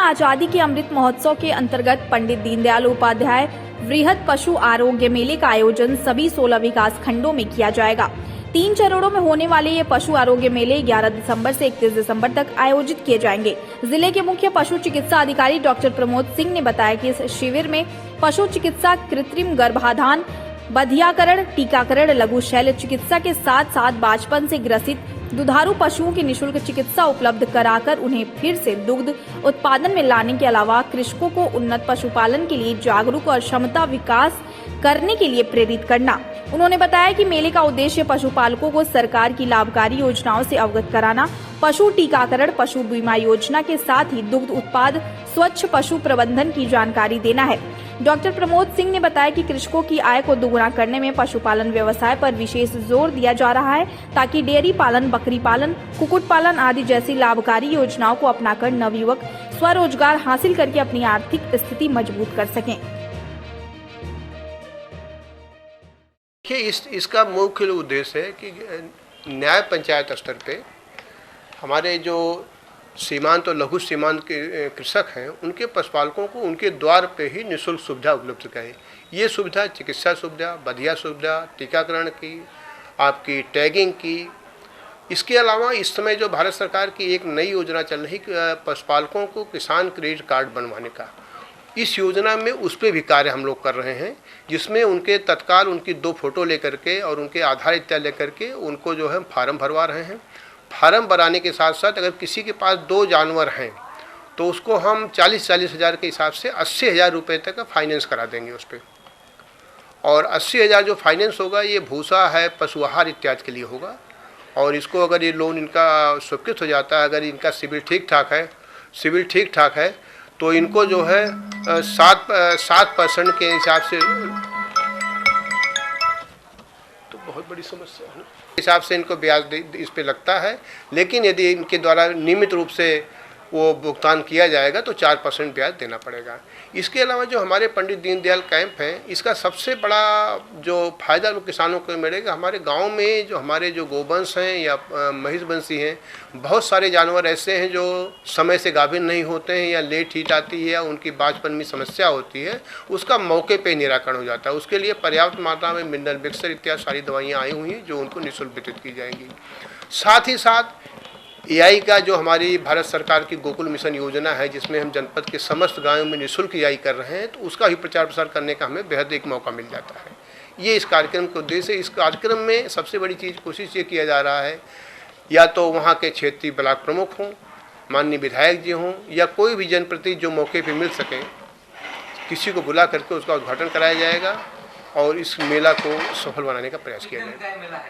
आजादी के अमृत महोत्सव के अंतर्गत पंडित दीनदयाल उपाध्याय वृहद पशु आरोग्य मेले का आयोजन सभी 16 विकास खंडों में किया जाएगा। 3 चरणों में होने वाले ये पशु आरोग्य मेले 11 दिसंबर से 31 दिसंबर तक आयोजित किए जाएंगे। जिले के मुख्य पशु चिकित्सा अधिकारी डॉक्टर प्रमोद सिंह ने बताया कि इस शिविर में पशु चिकित्सा, कृत्रिम गर्भाधान, बधियाकरण, टीकाकरण, लघु शल्य चिकित्सा के साथ साथ बांझपन से ग्रसित दुधारू पशुओं की निःशुल्क चिकित्सा उपलब्ध कराकर उन्हें फिर से दुग्ध उत्पादन में लाने के अलावा कृषकों को उन्नत पशुपालन के लिए जागरूक और क्षमता विकास करने के लिए प्रेरित करना। उन्होंने बताया कि मेले का उद्देश्य पशुपालकों को सरकार की लाभकारी योजनाओं से अवगत कराना, पशु टीकाकरण, पशु बीमा योजना के साथ ही दुग्ध उत्पाद, स्वच्छ पशु प्रबंधन की जानकारी देना है। डॉक्टर प्रमोद सिंह ने बताया कि कृषकों की आय को दोगुना करने में पशुपालन व्यवसाय पर विशेष जोर दिया जा रहा है ताकि डेयरी पालन, बकरी पालन, कुक्कुट पालन आदि जैसी लाभकारी योजनाओं को अपनाकर नवयुवक स्वरोजगार हासिल करके अपनी आर्थिक स्थिति मजबूत कर सकें। इसका मुख्य उद्देश्य है कि न्याय पंचायत स्तर पे हमारे जो सीमांत और लघु सीमांत के कृषक हैं उनके पशुपालकों को उनके द्वार पे ही निःशुल्क सुविधा उपलब्ध कराएं। ये सुविधा चिकित्सा सुविधा, बधिया सुविधा, टीकाकरण की, आपकी टैगिंग की। इसके अलावा इस समय जो भारत सरकार की एक नई योजना चल रही पशुपालकों को किसान क्रेडिट कार्ड बनवाने का, इस योजना में उस पर भी कार्य हम लोग कर रहे हैं, जिसमें उनके तत्काल उनकी 2 फोटो लेकर के और उनके आधार इत्यादि लेकर के उनको जो है फार्म भरवा रहे हैं। फार्म भराने के साथ साथ अगर किसी के पास 2 जानवर हैं तो उसको हम 40-40 हज़ार के हिसाब से 80,000 रुपये तक का फाइनेंस करा देंगे उस पर। और 80,000 जो फाइनेंस होगा ये भूसा है, पशु आहार इत्यादि के लिए होगा। और इसको अगर ये लोन इनका स्वीकृत हो जाता है, अगर इनका सिविल ठीक ठाक है तो इनको जो है 7% के हिसाब से, तो बहुत बड़ी समस्या है, हिसाब से इनको ब्याज इस पे लगता है। लेकिन यदि इनके द्वारा नियमित रूप से वो भुगतान किया जाएगा तो 4% ब्याज देना पड़ेगा। इसके अलावा जो हमारे पंडित दीनदयाल कैंप है, इसका सबसे बड़ा जो फायदा किसानों को मिलेगा, हमारे गांव में जो हमारे जो गोवंश हैं या महिषवंशी हैं, बहुत सारे जानवर ऐसे हैं जो समय से गाभिन नहीं होते हैं या लेट हीट आती है या उनकी बांझपन में समस्या होती है, उसका मौके पे निराकरण हो जाता है। उसके लिए पर्याप्त मात्रा में मिनरल मिक्सर इत्यादि सारी दवाइयाँ आई हुई हैं जो उनको निःशुल्क वितरित की जाएंगी। साथ ही साथ एआई का जो हमारी भारत सरकार की गोकुल मिशन योजना है, जिसमें हम जनपद के समस्त गांवों में निःशुल्क एआई कर रहे हैं, तो उसका भी प्रचार प्रसार करने का हमें बेहद एक मौका मिल जाता है। ये इस कार्यक्रम का उद्देश्य है। इस कार्यक्रम में सबसे बड़ी चीज़ कोशिश ये किया जा रहा है, या तो वहाँ के क्षेत्रीय ब्लॉक प्रमुख हों, माननीय विधायक जी हों, या कोई भी जनप्रतिनिधि जो मौके पर मिल सकें, किसी को बुला करके उसका उद्घाटन कराया जाएगा और इस मेला को सफल बनाने का प्रयास किया जाएगा।